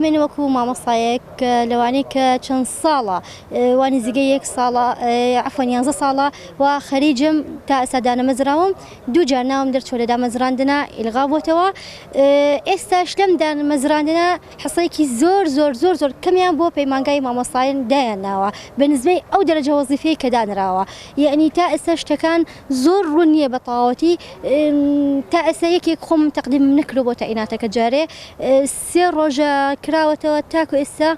من وەکو مامۆستایەک لەوانەیە کە چەند ساڵە وانی زیگە 1 ساڵە عەفوەن 11 ساڵە و خەریجم تا ئێستا دانەمەزراوم دوو جار ناوم دەرچووە لە دامەزراندنە ئیلغا بووەتەوە. ئێستاش لەم دامەزراندنە حەسەیەکی زۆر کەمیان بۆ پەیمانگای مامۆستایان دایانناوە بە نسبەی ئەو دەرەجە وەزیفەی کە دانراوە. یعنی تا ئێستا شتەکان زۆر ڕوون نییە بە تەواوەتی. تا ئێستا یەکێک خۆم تەقدیم نکردو بۆ تەعیناتەکە جارێ 3 ڕۆژە کراوەتەوە تاکو ئێستا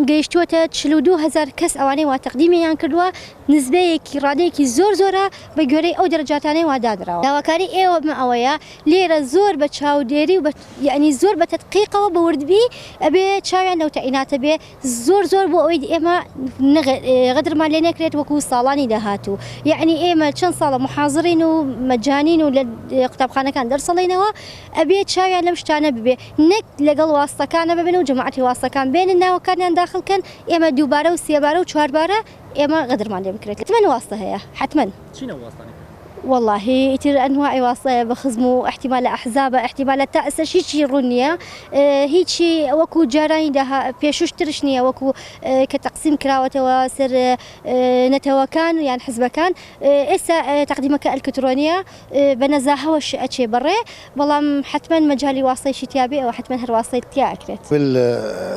گەیشتووەتە 42,000 کەس ئەوانەی وا تەقدیمیان کردووە نسبەیەکی ڕادەیەکی زۆرە بە گوێرەی ئەو دەرەجاتانەی وا دادراوە. داواکاری ئێوە ئەوەیە لێرە زۆر بە چاودێری و یعنی زۆر بە تەدقیقەوە بە وردبی ئەبێ چاویان لەو تەعیناتە بێ زۆر بۆ ئەوەی ئێمە غەدرمان لێ نەکرێت وەکو ساڵانی داهاتوو. یعنی ئێمە چەند ساڵە محازڕین و مەجانین و لە قوتابخانەکان دەرسەڵینەوە ئەبێ چاویان لەم شتانە ببێ نەک لەگەڵ واستەکانە ببن و جەماعەتی واستەکان بێنن ناوەکانیان داخڵکەن ئێمە دووبارە و سێبارە و چواربارە ئێمە غەدرمان لێ بکرێت. حتمەن واستە هەیە حتمەن. والله يتر أنواع واصلة بخزم واحتمال أحزاب احتمال تأسس هيك رونية هيك وكو جارين ده بيشوش ترشنية وكو كتقسيم كراوة وسر نتوكان يعني حزب كان إسا تقديمك الكترونية بنزاهة وش أشي برا والله حتما مجالي واصلة شتيابي أو حتما هالواصلة تياك. في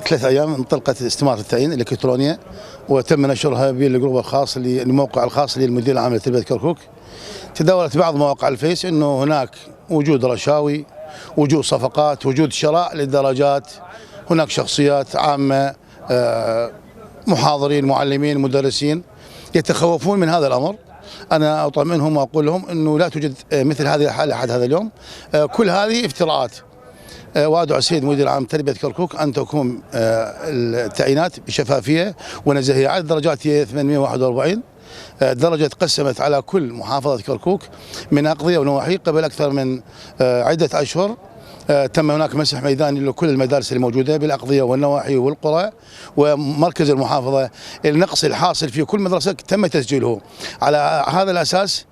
ال3 أيام انطلقت استمارة التعيين الإلكترونية وتم نشرها بالجروب الخاص الموقع الخاص للمدير العام لتربية كركوك. تداولت بعض مواقع الفيس انه هناك وجود رشاوي، وجود صفقات، وجود شراء للدرجات، هناك شخصيات عامة محاضرين معلمين مدرسين يتخوفون من هذا الامر. انا اطمئنهم واقول لهم انه لا توجد مثل هذه الحالة لحد هذا اليوم، كل هذه افتراءات. وادعو السيد مدير العام تربية كركوك ان تكون التعيينات بشفافية ونزاهية. عدد الدرجات هي 841 درجة تقسمت على كل محافظة كركوك من أقضية ونواحي قبل أكثر من عدة أشهر. تم هناك مسح ميداني لكل المدارس الموجودة بالأقضية والنواحي والقرى ومركز المحافظة. النقص الحاصل في كل مدرسة تم تسجيله. على هذا الأساس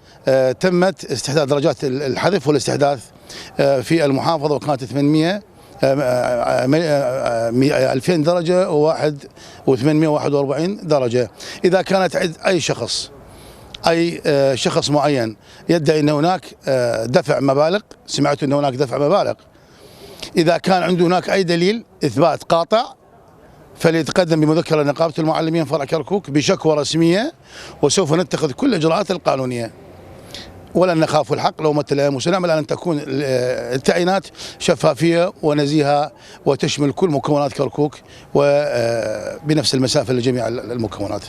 تمت استحداث درجات الحذف والاستحداث في المحافظة وكانت 2000 درجة و841 درجة. إذا كانت عند أي شخص معين يدعي أن هناك دفع مبالغ، سمعت أن هناك دفع مبالغ، إذا كان عنده هناك أي دليل إثبات قاطع فليتقدم بمذكرة نقابة المعلمين فرع كركوك بشكوى رسمية وسوف نتخذ كل الإجراءات القانونية. ولن نخاف الحق لومة لائم، ونأمل أن تكون التعيينات شفافية ونزيهة وتشمل كل مكونات كركوك وبنفس المسافة لجميع المكونات.